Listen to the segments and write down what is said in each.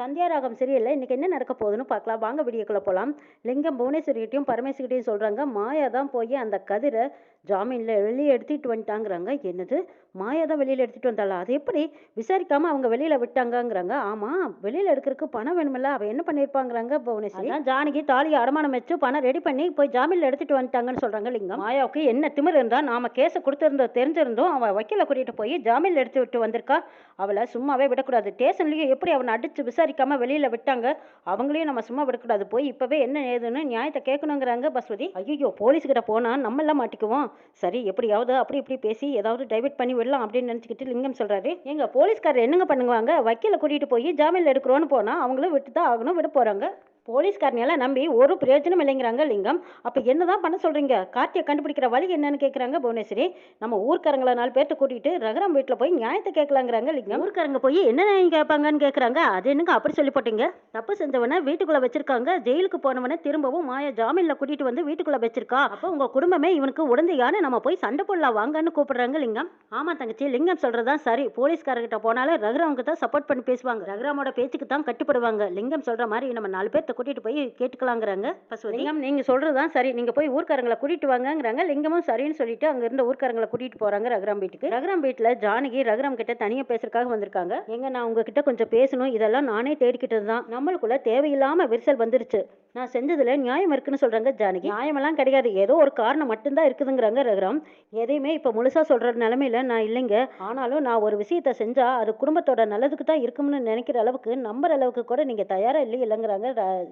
சந்தியாராகம் சரியில்லை. இன்னைக்கு என்ன நடக்க போகுதுன்னு பார்க்கலாம். வாங்க வீடியோக்குள்ள போலாம். லிங்கம் புவனேஸ்வரிகிட்டயும் பரமேஸ்வரிகிட்டயும் சொல்றாங்க, மாயா தான் போய் அந்த கதிரை ஜாமீன்ல வெளியே எடுத்துட்டு வந்துட்டாங்கிறாங்க. என்னது, மாயா தான் வெளியில எடுத்துட்டு வந்தாளா? அது எப்படி விசாரிக்காம அவங்க வெளியில விட்டாங்கங்கிறாங்க. ஆமா, வெளியில எடுக்கிறதுக்கு பணம் வேணுமில்ல, அவ என்ன பண்ணிருப்பாங்கிறாங்க புவனேஸ்வரி. அதான் ஜானகி தாலியை அடமானம் வச்சு பணம் ரெடி பண்ணி போய் ஜாமீன்ல எடுத்துட்டு வந்துட்டாங்கன்னு சொல்றாங்க லிங்கம். மாயாவுக்கு என்ன திமிர் இருந்தா நாம கேஸை கொடுத்திருந்தோம் தெரிஞ்சிருந்தோம் அவ வக்கீல கூட்டிட்டு போய் ஜாமீன்ல எடுத்து விட்டு வந்திருக்கா. அவளை சும்மாவே விடக்கூடாது. ஸ்டேஷன்லயும் எப்படி அவனை அடிச்சு விசாரிக்காம வெளியில விட்டாங்க, அவங்களையும் நம்ம சும்மா விடக்கூடாது. போய் இப்பவே என்ன ஏதுன்னு நியாயத்தை கேட்கணுங்கிறாங்க பஸ்வதி. ஐயோ, போலீஸ் கிட்ட போனா நம்ம எல்லாம் மாட்டிக்குவோம். சரி, எப்படியாவது அப்படி இப்படி பேசி ஏதாவது டைவர்ட் பண்ணி விடலாம் அப்படின்னு நினைச்சுக்கிட்டு லிங்கம் சொல்றாரு. எங்க போலீஸ்காரர் என்னங்க பண்ணுவாங்க, வக்கீல கூட்டிட்டு போய் ஜாமீன்ல எடுக்கிறோன்னு போனா அவங்களும் விட்டுதான் ஆகணும், விட போறாங்க. போலீஸ்காரனையெல்லாம் நம்பி ஒரு பிரயோஜனம் இல்லைங்கிறாங்க லிங்கம். அப்ப என்னதான் பண்ண சொல்றீங்க? கார்த்தியை கண்டுபிடிக்கிற வழி என்னன்னு கேட்கறாங்க புவனேஸ்வரி. நம்ம ஊர்க்காரங்களை 4 பேர்த்த கூட்டிட்டு ரகுராம் வீட்டுல போய் நியாயத்தை கேட்கலாங்கிறாங்க லிங்கம். ஊர்க்காரங்க போய் என்ன நியாயம் கேட்பாங்கன்னு கேட்கறாங்க. அது என்னங்க அப்படி சொல்லி போட்டீங்க? தப்பு செஞ்சவனை வீட்டுக்குள்ள வச்சிருக்காங்க, ஜெயிலுக்கு போனவனை திரும்பவும் மாயா ஜாமீன்ல கூட்டிட்டு வந்து வீட்டுக்குள்ள வச்சிருக்கா. அப்ப உங்க குடும்பமே இவனுக்கு உடந்தையான, நம்ம போய் சண்டை போடலாம் வாங்கன்னு கூப்பிடுறாங்க லிங்கம். ஆமா தங்கச்சி, லிங்கம் சொல்றதான் சரி. போலீஸ்காரர்கிட்ட போனாலும் ரகுராமுக்கு தான் சப்போர்ட் பண்ணி பேசுவாங்க, ரகுராமோட பேச்சுக்கு தான் கட்டுப்படுவாங்க. லிங்கம் சொல்ற மாதிரி நம்ம 4 பேர்த்த கூட்டிட்டு போய் கேட்டுக்கலாங்கிறாங்க பசுவதி. லிங்கம், நீங்க சொல்றதுதான் சரி, நீங்க போய் ஊர்க்காரங்களை கூட்டிட்டு வாங்கங்கிறாங்க. லிங்கமும் சரின்னு சொல்லிட்டு அங்க இருந்த ஊர்க்காரங்களை கூட்டிட்டு போறாங்க ரகுராம் வீட்டுக்கு. ரகுராம் வீட்டுல ஜானகி ரகுராம் கிட்ட தனியா பேசுறதுக்காக வந்திருக்காங்க. எங்க, நான் உங்ககிட்ட கொஞ்சம் பேசணும், இதெல்லாம் நானே தேடிக்கிட்டது தான். நம்மளுக்குள்ள தேவையில்லாம விரிசல் வந்துருச்சு. நான் செஞ்சதுல நியாயம் இருக்குன்னு சொல்றாங்க ஜானகி. நியாயமெல்லாம் கிடையாது, ஏதோ ஒரு காரணம் மட்டும்தான் இருக்குதுங்கிறாங்க ரகுராம். எதையுமே இப்ப முழுசா சொல்ற நிலைமையில நான் இல்லைங்க. ஆனாலும் நான் ஒரு விஷயத்த செஞ்சா அது குடும்பத்தோட நல்லதுக்கு தான் இருக்கும்னு நினைக்கிற அளவுக்கு, நம்புற அளவுக்கு கூட நீங்க தயாரா இல்லைங்கிறாங்க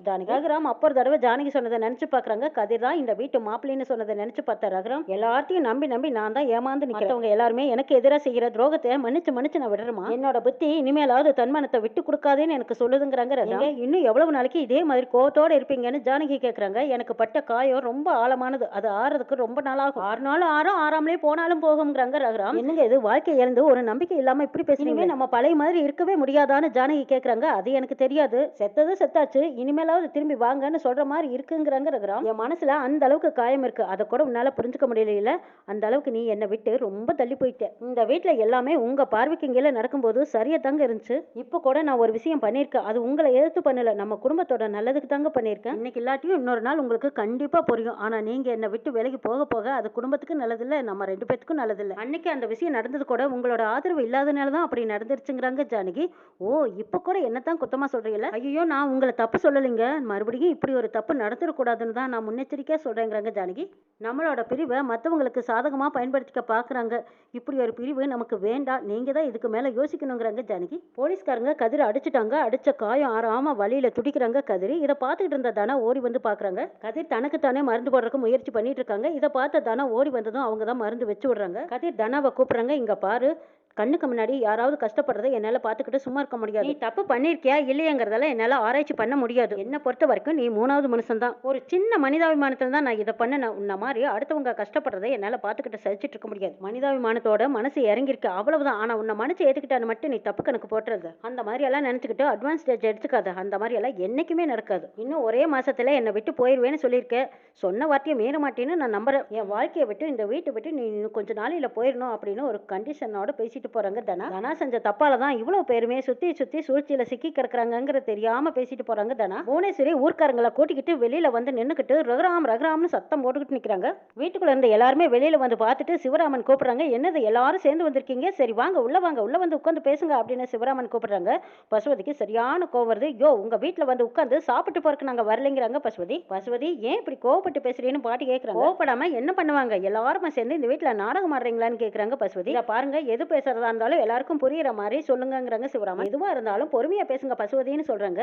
ஜானகி. ரகுராம் அப்பொரு தடவை ஜானகி சொன்னதை நினைச்சு பாக்குறாங்க. கதிர் தான் இந்த வீட்டு மாப்பிள்ளைன்னு சொன்னதை நினைச்சு பார்த்த ரகுராம், எல்லாத்தையும் நம்பி நம்பி நான் தான் ஏமாந்து நிக்கிறவங்க எல்லாருமே எனக்கு எதிராக செய்யற துரோகத்தை மன்னிச்சு மன்னிச்சு நான் விடுறேமா. என்னோட புத்தி இனிமேலாவது தன்மானத்தை விட்டு கொடுக்காதேன்னு எனக்கு சொல்லுதுங்கிறாங்க ரகுராம். இன்னும் எவ்வளவு நாளைக்கு இதே மாதிரி கோவத்தோட இருப்பீங்கன்னு ஜானகி கேக்குறாங்க. எனக்கு பட்ட காயம் ரொம்ப ஆழமானது, அது ஆறதுக்கு ரொம்ப நாளாகும். 6 நாள் ஆறும் ஆறாமலே போனாலும் போகுங்கிறாங்க ரகுராம். என்னங்க இது, வாழ்க்கை இழந்து ஒரு நம்பிக்கை இல்லாம இப்படி பேசுறீங்க, நம்ம பழைய மாதிரி இருக்கவே முடியாதான்னு ஜானகி கேக்குறாங்க. அது எனக்கு தெரியாது, செத்தது செத்தாச்சு, இனிமேலாவது திரும்பி வாங்கன்னு சொல்ற மாதிரி இருக்குங்கிறாங்க ரகுராம். என் மனசுல அந்த அளவுக்கு காயம் இருக்கு, அதை கூட உன்னால புரிஞ்சுக்க முடியல. அந்த அளவுக்கு நீ என்னை விட்டு ரொம்ப தள்ளி போயிட்ட. இந்த வீட்டுல எல்லாமே உங்க பார்வைக்கு கீழே நடக்கும்போது சரியா தாங்க இருந்துச்சு. இப்ப கூட நான் ஒரு விஷயம் பண்ணிருக்கேன், அது உங்களை எதிர்த்து பண்ணல, நம்ம குடும்பத்தோட நல்லதுக்கு தாங்க பண்ணிருக்கேன். இன்னைக்கு இல்லாட்டியும் இன்னொரு நாள் உங்களுக்கு கண்டிப்பா புரியும். ஆனா நீங்க என்னை விட்டு விலகி போக போக அது குடும்பத்துக்கு நல்லதில்ல, நம்ம 2 பேத்துக்கும் நல்லதில்ல. அன்னைக்கு அந்த விஷயம் நடந்தது கூட உங்களோட ஆதரவு இல்லாதனாலதான் அப்படி நடந்துருச்சுங்கிறாங்க ஜானகி. ஓ, இப்ப கூட என்னத்தான் குத்தமா சொல்றீங்களா? ஐயோ, நான் உங்களை தப்பு சொல்லலைங்க, மறுபடியும் இப்படி ஒரு தப்பு நடந்துடக்கூடாதுன்னு தான் நான் முன்னெச்சரிக்கையா சொல்றேங்கிறாங்க ஜானகி. நம்மளோட பிரிவை மற்றவங்களுக்கு சாதகமா பயன்படுத்திக்க பாக்குறாங்க, இப்படி ஒரு பிரிவு நமக்கு வேண்டாம், நீங்க தான் இதுக்கு மேல யோசிக்கணுங்கிறாங்க ஜானகி. போலீஸ்காரங்க கதிரை அடிச்சுட்டாங்க, அடிச்ச காயம் ஆறாம வழியில துடிக்கிறாங்க கதிரி. இதை பார்த்துட்டு இருந்த தானே ஓடி வந்து பாக்குறாங்க. கதிர் தனக்கு தானே மருந்து போடுறதுக்கு முயற்சி பண்ணிட்டு இருக்காங்க. இதை பார்த்த தானே ஓடி வந்ததும் அவங்க தான் மருந்து வச்சு விடுறாங்க. கதிர் தனாவை கூப்பிடுறாங்க, இங்க பாரு, கண்ணுக்கு முன்னாடி யாராவது கஷ்டப்படுறதை என்னால பாத்துக்கிட்டு சும்மா இருக்க முடியாது. நீ தப்பு பண்ணிருக்கியா இல்லையாங்கிறதால என்னால ஆராய்ச்சி பண்ண முடியாது. என்ன பொறுத்த வரைக்கும் நீ 3வது மனுஷன் தான். ஒரு சின்ன மனிதாபிமானத்துல தான் நான் இதை பண்ண. உன்ன மாதிரி அடுத்தவங்க கஷ்டப்படுறதை என்னால பாத்துக்கிட்டு சகிச்சிட்டு இருக்க முடியாது. மனிதாபிமானத்தோட மனசு இறங்கிருக்கு, அவ்வளவுதான். ஆனா உன்னை மனசு ஏத்துக்கிட்டான்னு மட்டும் நீ தப்பு கணக்கு போட்டுறது. அந்த மாதிரி எல்லாம் நினைச்சுக்கிட்டு அட்வான்ஸ் ஸ்டேஜ் எடுத்துக்காத. அந்த மாதிரி எல்லாம் என்னைக்குமே நடக்காது. இன்னும் ஒரே மாசத்துல என்னை விட்டு போயிருவேன்னு சொல்லியிருக்க, சொன்ன வார்த்தையை மீற மாட்டேன்னு நான் நம்புறேன். என் வாழ்க்கையை விட்டு, இந்த வீட்டை விட்டு நீ இன்னும் கொஞ்ச நாளையில போயிடணும் அப்படின்னு ஒரு கண்டிஷனோட பேசிட்டு போறாங்க தனா. தனா செஞ்ச தப்பால தான் இவ்வளவு பேருமே சுத்தி சுத்தி சூழ்ச்சியில சிக்கி கிடக்குறாங்கிறது தெரியாம பேசிட்டு போறாங்க தனா. புவனேஸ்வரி ஊர்க்காரங்களை கூட்டிக்கிட்டு வெளியில வந்து நின்னுக்கிட்டு ரகுராம் ரகுராம்னு சத்தம் போட்டுக்கிட்டு நிக்கிறாங்க. வீட்டுக்குள்ள இருந்த எல்லாருமே வெளியில வந்து பார்த்துட்டு சிவராமன் கூப்பிடுறாங்க. என்னது எல்லாரும் சேர்ந்து வந்திருக்கீங்க, சரி வாங்க உள்ள வாங்க, உள்ள வந்து உட்காந்து பேசுங்க அப்படின்னு சிவராமன் கூப்பிடுறாங்க. பசுவதிக்கு சரியான கோவம் வருது. யோ, உங்க வீட்டுல வந்து உட்காந்து சாப்பிட்டு போறதுக்கு நாங்க வரலைங்கிறாங்க பசுவதி. பசுவதி, ஏன் இப்படி கோவப்பட்டு பேசுறீன்னு பாட்டி கேட்கறாங்க. கோவப்படாம என்ன பண்ணுவாங்க, எல்லாருமே சேர்ந்து இந்த வீட்டுல நாடகம் ஆடுறீங்களான்னு கேட்கறாங்க பசுவதி. பாருங்க, எது பேசுறதா இருந்தாலும் எல்லாருக்கும் புரியுற மாதிரி சொல்லுங்கிறாங்க சிவராமன். எதுவா இருந்தாலும் பொறுமையா பேசுங்க பசுவதின்னு சொல்றாங்க.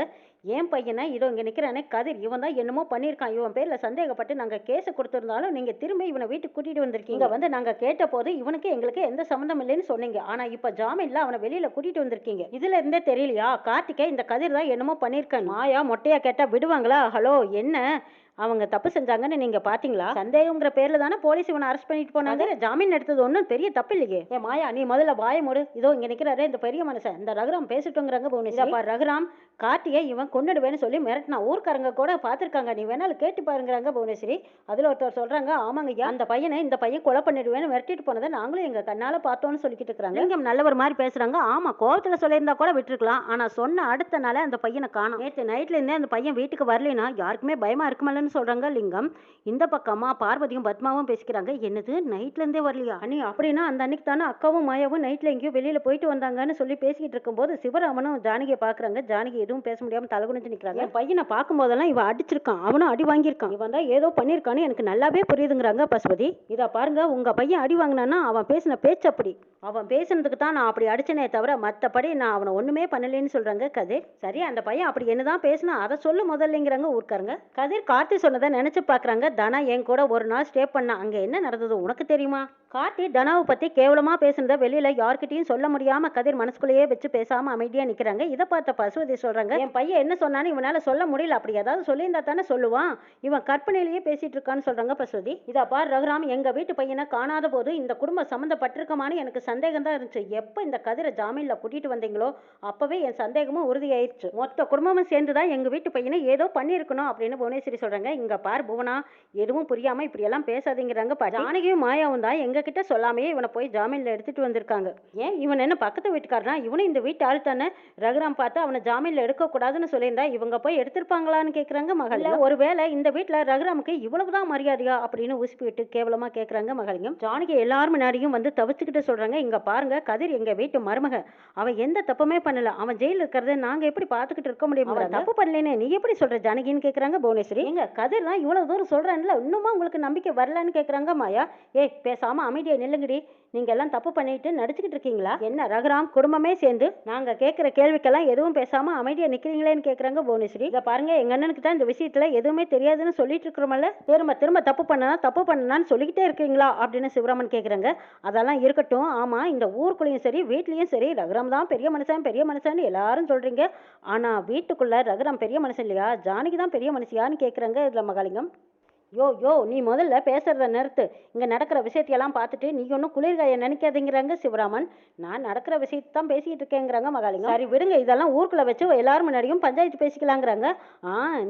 ஏன் பையனை இதோ இங்க நிக்கிறானே கதிர், இவன் தான் என்னமோ பண்ணிருக்கான், இவன் பேர்ல சந்தேகப்பட்டு நாங்க கேஸ கொடுத்திருந்தாலும் நீங்க திரும்பி இவனை வீட்டுக்கு கூட்டிட்டு வந்திருக்கீங்க. வந்து நாங்க கேட்ட போது இவனுக்கு எங்களுக்கு எந்த சம்பந்தம் இல்லைன்னு சொன்னீங்க. ஆனா இப்ப ஜாமீன்ல அவனை வெளியில கூட்டிட்டு வந்திருக்கீங்க. இதுல இருந்தே தெரியலையா கார்த்திகை இந்த கதிர் தான் என்னமோ பண்ணிருக்கான். மாயா மொட்டையா கேட்டா விடுவாங்களா? ஹலோ, என்ன அவங்க தப்பு செஞ்சாங்கன்னு நீங்க பாத்தீங்களா? சந்தேகம்ங்கிற பேர்ல தானே போலீஸ் இவனை அரெஸ்ட் பண்ணிட்டு போனாங்க. ஜாமீன் எடுத்தது ஒன்றும் பெரிய தப்பு இல்லையே. மாயா, நீ முதல்ல வாய மூடு. இதோ இங்க நிக்கிறாரு இந்த பெரிய மனுஷன், இந்த ரகுராம் பேசிட்டோங்கிறாங்க புவனேஸ்வரி. ரகுராம், கார்த்தியை இவன் கொன்னுடுவேன்னு சொல்லி மிரட்டினா. ஊர்க்காரங்க கூட பார்த்துருக்காங்க, நீ வேணாலும் கேட்டு பாருங்கிறாங்க புவனேஸ்வரி. அதில் ஒருத்தர் சொல்றாங்க, ஆமாங்க ஐயா, அந்த பையனை இந்த பையன் கொலை பண்ணிடுவேன்னு மிரட்டிட்டு போனதை நாங்களும் எங்க கண்ணால பார்த்தோன்னு சொல்லிக்கிட்டு இருக்காங்க. லிங்கம் நல்லவர் மாதிரி பேசுறாங்க. ஆமா, கோவத்துல சொல்லியிருந்தா கூட விட்டுருக்கலாம். ஆனா சொன்ன அடுத்த நாளே அந்த பையனை காணோம். நேற்று நைட்ல இருந்தே அந்த பையன் வீட்டுக்கு வரலைன்னா யாருக்குமே பயமா இருக்குமல்லன்னு சொல்றாங்க லிங்கம். இந்த பக்கமா பார்வதியும் பத்மாவும் பேசிக்கிறாங்க. என்னது, நைட்ல இருந்தே வரலையா அண்ணி? அப்படின்னா அந்த அன்னைக்கு தானே அக்காவும் மாயாவும் நைட்ல எங்கேயோ வெளியில போயிட்டு வந்தாங்கன்னு சொல்லி பேசிக்கிட்டு இருக்கும்போது சிவராமனும் ஜானகியை பாக்குறாங்க. ஜானகி எதுவும் பேச முடியாம தலகுனிஞ்சு நிக்கிறாங்க. என் பையனை பார்க்கும்போதெல்லாம் இவன் அடிச்சிருக்கான், அவனும் அடி வாங்கியிருக்கான், இவன் தான் ஏதோ பண்ணியிருக்கான்னு எனக்கு நல்லாவே புரியுதுங்கிறாங்க பசுபதி. இதை பாருங்க, உங்க பையன் அடி வாங்கினான்னா அவன் பேசின பேச்சு அப்படி. அவன் பேசுனதுக்கு தான் நான் அப்படி அடிச்சனே தவிர மற்றபடி நான் அவனை ஒண்ணுமே பண்ணலன்னு சொல்றாங்க கதிர். சரி, அந்த பையன் அப்படி என்னதான் பேசினா அதை சொல்லு முதல்லங்கிறாங்க ஊர்க்காரங்க. கதிர் கார்த்தி சொன்னதை நினைச்சு பாக்குறாங்க. தனா என் கூட ஒரு நாள் ஸ்டே பண்ணா, அங்க என்ன நடந்தது உனக்கு தெரியுமா? கார்த்தி தனாவை பத்தி கேவலமா பேசுனதை வெளியில யார்கிட்டயும் சொல்ல முடியாம கதிர் மனசுக்குள்ளேயே வச்சு பேசாம அமைதியா நிக்கிறாங்க. இதை பார்த்த பசுவதி சொல்றாங்க, என் பையன் என்ன சொன்னான்னு இவனால சொல்ல முடியல, அப்படி ஏதாவது சொல்லியிருந்தா தானே சொல்லுவான், இவன் கற்பனையிலேயே பேசிட்டு இருக்கான்னு சொல்றாங்க பசுவதி. இதா பார் ரகுராம், எங்க வீட்டு பையனை காணாத போது இந்த குடும்பம் சம்மந்தப்பட்டிருக்கமான்னு எனக்கு சந்தேகம் தான் இருந்துச்சு. எப்ப இந்த கதிரை ஜாமீன்ல கூட்டிட்டு வந்தீங்களோ அப்பவே என் சந்தேகமும் உறுதியாயிருச்சு. மொத்த குடும்பமும் சேர்ந்துதான் எங்க வீட்டு பையனை ஏதோ பண்ணிருக்கணும் அப்படின்னு புவனேஸ்வரி சொல்றாங்க. இங்க பார் புவனா, எதுவும் புரியாம இப்படி எல்லாம் பேசாதீங்கிறாங்க. ஜானகியும் மாயாவும் தான் எங்க கிட்ட சொல்லாமையே இவனை போய் ஜாமீன்ல எடுத்துட்டு வந்திருக்காங்க. ஏன், இவன் என்ன பக்கத்து வீட்டுக்காரனா? இவனும் இந்த வீட்டு ஆள் தானே. ரகுராம் பார்த்து அவனை ஜாமீன்ல எடுக்க கூடாதுன்னு சொல்லியிருந்தா இவங்க போய் எடுத்திருப்பாங்களான்னு கேக்குறாங்க மகள். ஒருவேளை இந்த வீட்டுல ரகுராமுக்கு இவ்வளவுதான் மரியாதையா அப்படின்னு உசுப்பிட்டு கேவலமா கேக்குறாங்க மகளிங்கம். ஜானகி எல்லாரும் முன்னாடியும் வந்து தவிச்சுக்கிட்டு சொல்றாங்க, இங்க பாருங்க, கதிர் எங்க வீட்டு மருமக, அவன் எந்த தப்புமே பண்ணல, அவன் ஜெயில இருக்கிறத நாங்க எப்படி பாத்துக்கிட்டு இருக்க முடியும்? தப்பு பண்ணலேன்னு நீ எப்படி சொல்ற ஜானகின்னு கேக்குறாங்க புவனேஸ்வரி. எங்க கதிர் தான் இவ்வளவு தூரம் சொல்றான்ல, இன்னுமா உங்களுக்கு நம்பிக்கை வரலன்னு கேக்குறாங்க மாயா. ஏய், பேசாம அமைதியை நில்லுங்கடி, நீங்க எல்லாம் தப்பு பண்ணிட்டு நடிச்சுக்கிட்டு இருக்கீங்களா என்ன? ரகுராம் குடும்பமே சேர்ந்து நாங்க கேட்கிற கேள்விக்கெல்லாம் எதுவும் பேசாம அமைதியா நிக்கிறீங்களேன்னு கேக்குறாங்க புவனேஸ்வரி. இத பாருங்க, எங்க அண்ணனுக்கு தான் இந்த விஷயத்துல எதுவுமே தெரியாதுன்னு சொல்லிட்டு இருக்கிறோம்ல, திரும்ப திரும்ப தப்பு பண்ணனான்னு சொல்லிக்கிட்டே இருக்கீங்களா அப்படின்னு சிவராமன் கேக்குறாங்க. அதெல்லாம் இருக்கட்டும், ஆமா, இந்த ஊருக்குள்ளேயும் சரி வீட்லயும் சரி ரகுராம் தான் பெரிய மனுஷன் எல்லாரும் சொல்றீங்க. ஆனா வீட்டுக்குள்ள ரகுராம் பெரிய மனுஷன் இல்லையா, ஜானகி தான் பெரிய மனுஷியான்னு கேக்குறாங்க இதுல மகாலிங்கம். யோ நீ முதல்ல பேசுறத நிறுத்து. இங்க நடக்கிற விஷயத்தையெல்லாம் பார்த்துட்டு நீ ஒன்றும் குளிர்காய நினைக்காதீங்கிறாங்க சிவராமன். நான் நடக்கிற விஷயத்தை தான் பேசிக்கிட்டு இருக்கேங்கிறாங்க மகாலிங்கம். சரி விடுங்க, இதெல்லாம் ஊருக்குள்ள வச்சு எல்லாரும் முன்னாடியும் பஞ்சாயத்து பேசிக்கலாங்கிறாங்க.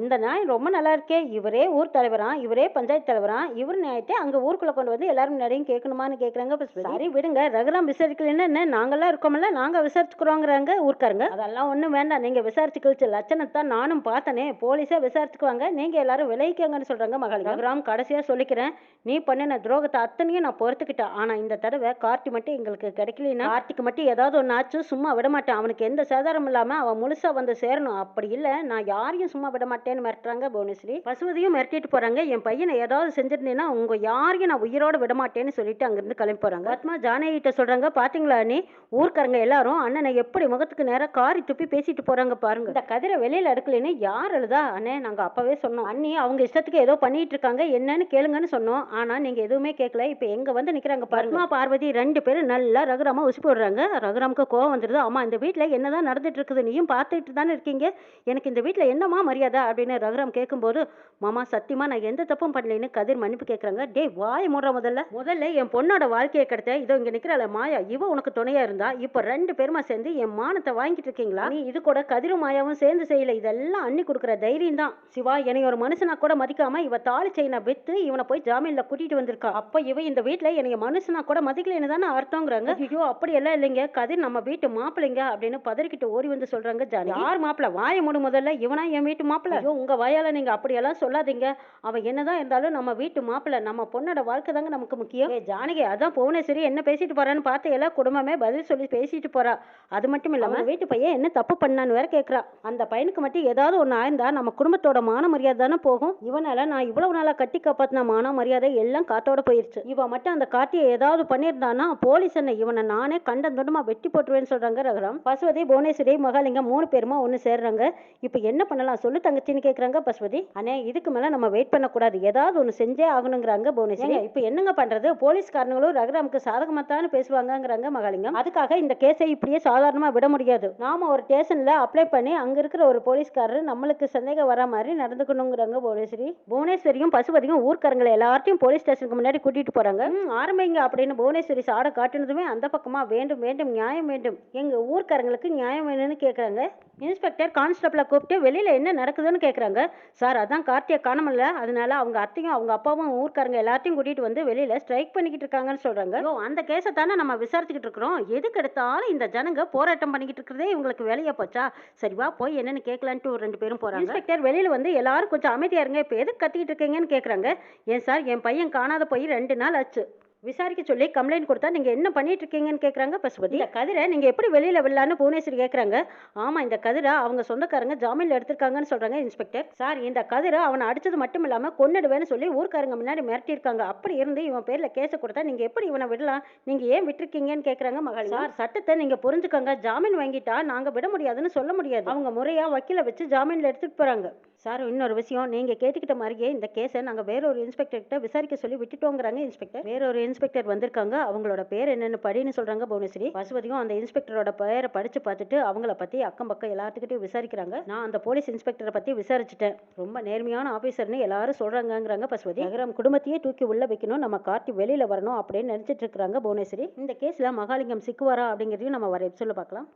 இந்த நியாயம் ரொம்ப நல்லா இருக்கே, இவரே ஊர் தலைவரா, இவரே பஞ்சாயத்து தலைவரா, இவர் நியாயத்தை அங்க ஊருக்குள்ள கொண்டு வந்து எல்லாரும் முன்னாடியும் கேட்கணுமான்னு கேட்குறாங்க. சரி விடுங்க, ரகுராம் விசாரிக்கலன்னு என்ன, நாங்கெல்லாம் இருக்கோம்ல, நாங்க விசாரிச்சுக்கிறோங்கிறாங்க ஊர்க்காரங்க. அதெல்லாம் ஒன்றும் வேண்டாம், நீங்க விசாரிச்சு கழிச்ச லட்சணத்தான் நானும் பார்த்தனே, போலீஸே விசாரிச்சுக்குவாங்க, நீங்க எல்லாரும் விளைவிக்கங்கன்னு சொல்றாங்க மகாலிங்கம். ரகுராம், கடைசியா சொல்லிக்கிறேன், நீ பண்ணின துரோகத்தை அத்தனையும் நான் பொறுத்துக்கிட்டேன். ஆனா இந்த தடவை கார்த்தி மட்டும் எங்களுக்கு கிடைக்கலன்னா, கார்த்திக்கு மட்டும் ஏதாவது ஒன்று ஆச்சு சும்மா விட மாட்டேன், அவனுக்கு எந்த சேதாரம் இல்லாம அவன் முழுசா வந்து சேரணும், அப்படி இல்லை நான் யாரையும் சும்மா விட மாட்டேன்னு மிரட்டுறாங்க புவனேஸ்வரி. பசுவதியும் மிரட்டிட்டு போறாங்க, என் பையனை ஏதாவது செஞ்சிருந்தீங்கன்னா உங்க யாரையும் நான் உயிரோட விட மாட்டேன்னு சொல்லிட்டு அங்கிருந்து கிளம்பி போறாங்க. பத்மா ஜானகிட்ட சொல்றாங்க, பாத்தீங்களா நீ, ஊர்க்காரங்க எல்லாரும் அண்ணனை எப்படி முகத்துக்கு நேரம் காரி துப்பி பேசிட்டு போறாங்க பாருங்க. இந்த கதிரை வெளியில எடுக்கலன்னு யார் எழுதா? அண்ணே, நாங்க அப்பவே சொன்னோம், அண்ணி அவங்க இஷ்டத்துக்கு ஏதோ பண்ணிட்டு இருக்காங்க, என்னன்னு கேளுங்கன்னு சொன்னோம். ஆனா நீங்க எதுவுமே கேட்கல, இப்ப எங்க வந்து நிக்கிறாங்க பாருங்க. பார்வதி ரெண்டு பேரும் நல்லா ரகுராம உசுப்பி விடுறாங்க. ரகுராமுக்கு கோவம் வந்துருது. ஆமா, இந்த வீட்டுல என்னதான் நடந்துட்டு இருக்குது, நீயும் பார்த்துட்டு தானே இருக்கீங்க, எனக்கு இந்த வீட்டுல என்னமா மரியாதை அப்படின்னு ரகுராம் கேட்கும்போது, மாமா சத்தியமா நான் எந்த தப்பும் பண்ணலன்னு கதிர் மன்னிப்பு கேட்கறாங்க. டேய் வாய் மூடுற, முதல்ல என் பொண்ணோட வாழ்க்கையை கிடைத்த இதோ இங்க நிக்கிறாள் மாயா, இவ உனக்கு துணையா இருந்தா, இப்ப ரெண்டு பேருமா சேர்ந்து என் மானத்தை வாங்கிட்டு இருக்கீங்களா? நீ இது கூட கதிரும் மாயாவும் சேர்ந்து செய்யல, இதெல்லாம் அண்ணி கொடுக்குற தைரியம் தான். சிவா, என்னை ஒரு மனுஷனா கூட மதிக்காம இவ தாலி செயினை வித்து இவனை போய் ஜாமீன்ல கூட்டிட்டு வந்திருக்கா. அப்ப இவ இந்த வீட்டுல என்னைய மனுஷனா கூட மதிக்கலன்னு தானே அர்த்தங்கிறாங்க. ஐயோ அப்படி எல்லாம் இல்லைங்க, கதிர் நம்ம வீட்டு மாப்பிள்ளைங்க அப்படின்னு பதறிக்கிட்டு ஓடி வந்து சொல்றாங்க ஜானகி. யார் மாப்பிள்ள? வாய மூடு முதல்ல, இவனா என் வீட்டு மாப்பிள்ள? ஐயோ உங்க வாயால நீங்க அப்படியெல்லாம் சொல்லாதீங்க, அவன் என்னதான் இருந்தாலும் நம்ம வீட்டு மாப்பிள்ள, நம்ம பொண்ணோட வாழ்க்கை தாங்க நமக்கு முக்கியம். ஜானகி, அதான் புவனேஸ்வரி என்ன பேசிட்டு போறான்னு பார்த்து எல்லாம் குடும்பமே பதில் சொல்லி பேசிட்டு போறா. அது மட்டும் இல்லாம வீட்டு பையன் என்ன தப்பு பண்ணான்னு வேற கேட்கறா. அந்த பையனுக்கு மட்டும் ஏதாவது ஒண்ணு ஆயிருந்தா நம்ம குடும்பத்தோட மான மரியாதை தானே போகும். இவனால நான் இவ்வளவு நாளா கட்டி காப்பாத்தின மான மரியாதை எல்லாம் காத்தோட போயிருச்சு. இவன் மட்டும் அந்த கார்த்தியை ஏதாவது பண்ணியிருந்தானா போலீஸ் என்ன இவனை நானே கண்டந்துண்டமா வெட்டி போட்டுருவேன்னு சொல்றாங்க ரகுராம். பசுவதி, புவனேஸ்வரி, மகாலிங்கம் மூணு பேருமா ஒன்னு சேர்றாங்க. இப்ப என்ன பண்ணலாம் சொல்லு தங்கச்சின்னு கேக்குறாங்க பசுவதி. அண்ணே, இதுக்கு மேல நம்ம வெயிட் பண்ணக்கூடாது, ஏதாவது ஒன்று செஞ்சே ஆகணுங்கிறாங்க புவனேஸ்வரி. இப்போ என்னங்க பண்றது, போலீஸ்காரங்களும் ரகுராமுக்கு சாதகமாத்தான்னு பேசுவாங்கங்கிறாங்க மகாலிங்கம். அதுக்காக இந்த கேஸை இப்படியே சாதாரணமா விட முடியாது, நாம ஒரு ஸ்டேஷன்ல அப்ளை பண்ணி அங்க இருக்கிற ஒரு போலீஸ்காரர் நம்மளுக்கு சந்தேகம் வர மாதிரி நடந்துக்கணுங்கிறாங்க புவனேஸ்வரி. புவனேஸ்வரியும் மகாலிங்கத்தையும் பசுபதியும் ஊர்க்காரங்களை எல்லாத்தையும் போலீஸ் ஸ்டேஷனுக்கு முன்னாடி கூட்டிட்டு போறாங்க. ஆரம்பிங்க அப்படின்னு புவனேஸ்வரி சாட காட்டுனதுமே அந்த பக்கமா வேண்டும் வேண்டும் நியாயம் வேண்டும், எங்க ஊர்க்காரங்களுக்கு நியாயம் வேணும்னு கேக்குறாங்க. இன்ஸ்பெக்டர் கான்ஸ்டபிளை கூப்பிட்டு வெளியில என்ன நடக்குதுன்னு கேக்குறாங்க. சார் அதான் கார்த்தியை காணமில்ல, அதனால அவங்க அத்தையும் அவங்க அப்பாவும் ஊர்க்காரங்க எல்லாத்தையும் கூட்டிட்டு வந்து வெளியில ஸ்ட்ரைக் பண்ணிக்கிட்டு இருக்காங்கன்னு சொல்றாங்க. அந்த கேஸை தானே நம்ம விசாரிச்சுக்கிட்டு இருக்கிறோம், எதுக்கு எடுத்தாலும் இந்த ஜனங்க போராட்டம் பண்ணிக்கிட்டு இருக்கிறதே இவங்களுக்கு வேலையா போச்சா? சரிவா போய் என்னன்னு கேட்கலான்ட்டு ஒரு 2 பேரும் போறாங்க. இன்ஸ்பெக்டர் வெளியில வந்து எல்லாரும் கொஞ்சம் அமைதியா இருங்க, இப்ப எதுக்கு கத்திக்கிட்டு இருக்கீங்கன்னு கேக்குறாங்க. ஏன் சார், என் பையன் காணாத போய் 2 நாள் ஆச்சு, விசாரிக்க சொல்லி கம்ப்ளைண்ட் கொடுத்தா நீங்க என்ன பண்ணிட்டு இருக்கீங்கன்னு கேக்குறாங்க பசுபதி. இந்த கதிரை நீங்க எப்படி வெளியில விடலான்னு புவனேஸ்வரி கேக்குறாங்க. ஆமா, இந்த கதிரை அவங்க சொந்தக்காரங்க ஜாமீன்ல எடுத்திருக்காங்கன்னு சொல்றாங்க இன்ஸ்பெக்டர். சார், இந்த கதிரை அவனை அடிச்சது மட்டும் இல்லாம கொன்னுடுவேன்னு சொல்லி ஊர்க்காரங்க முன்னாடி மிரட்டி இருக்காங்க. அப்படி இருந்து இவன் பேர்ல கேஸ கொடுத்தா நீங்க எப்படி இவனை விடலாம், நீங்க ஏன் விட்டுருக்கீங்கன்னு கேக்குறாங்க மகள். சார், சட்டத்தை நீங்க புரிஞ்சுக்கோங்க, ஜாமீன் வாங்கிட்டா நாங்க விட முடியாதுன்னு சொல்ல முடியாது. அவங்க முறையா வக்கீல வச்சு ஜாமீன்ல எடுத்துட்டு போறாங்க. சார், இன்னொரு விஷயம், நீங்க கேட்டுக்கிட்ட மாதிரியே இந்த கேஸை நாங்க வேறொரு இன்ஸ்பெக்டர் கிட்ட விசாரிக்க சொல்லி விட்டுட்டோங்கிறாங்க இன்ஸ்பெக்டர். வேறொரு இன்ஸ்பெக்டர் வந்திருக்காங்க, அவங்களோட பேர் என்னன்னு படின்னு சொல்றாங்க புவனேஸ்வரி. பசுபதியும் அந்த இன்ஸ்பெக்டரோட பெயரை படிச்சு பார்த்துட்டு அவங்கள பத்தி அக்கம் பக்கம் எல்லாத்துக்கிட்டையும் விசாரிக்கிறாங்க. நான் அந்த போலீஸ் இன்ஸ்பெக்டரை பத்தி விசாரிச்சுட்டேன், ரொம்ப நேர்மையான ஆபீசர்னு எல்லாரும் சொல்றாங்கிறாங்க பசுபதி. நகரம் குடும்பத்தையே தூக்கி உள்ள வைக்கணும், நம்ம கார்த்தி வெளியில வரணும் அப்படின்னு நினைச்சிட்டு இருக்காங்க புவனேஸ்வரி. இந்த கேஸ்ல மகாலிங்கம் சிக்குவாரா அப்படிங்கிறதையும் நம்ம வர சொல்ல பார்க்கலாம்.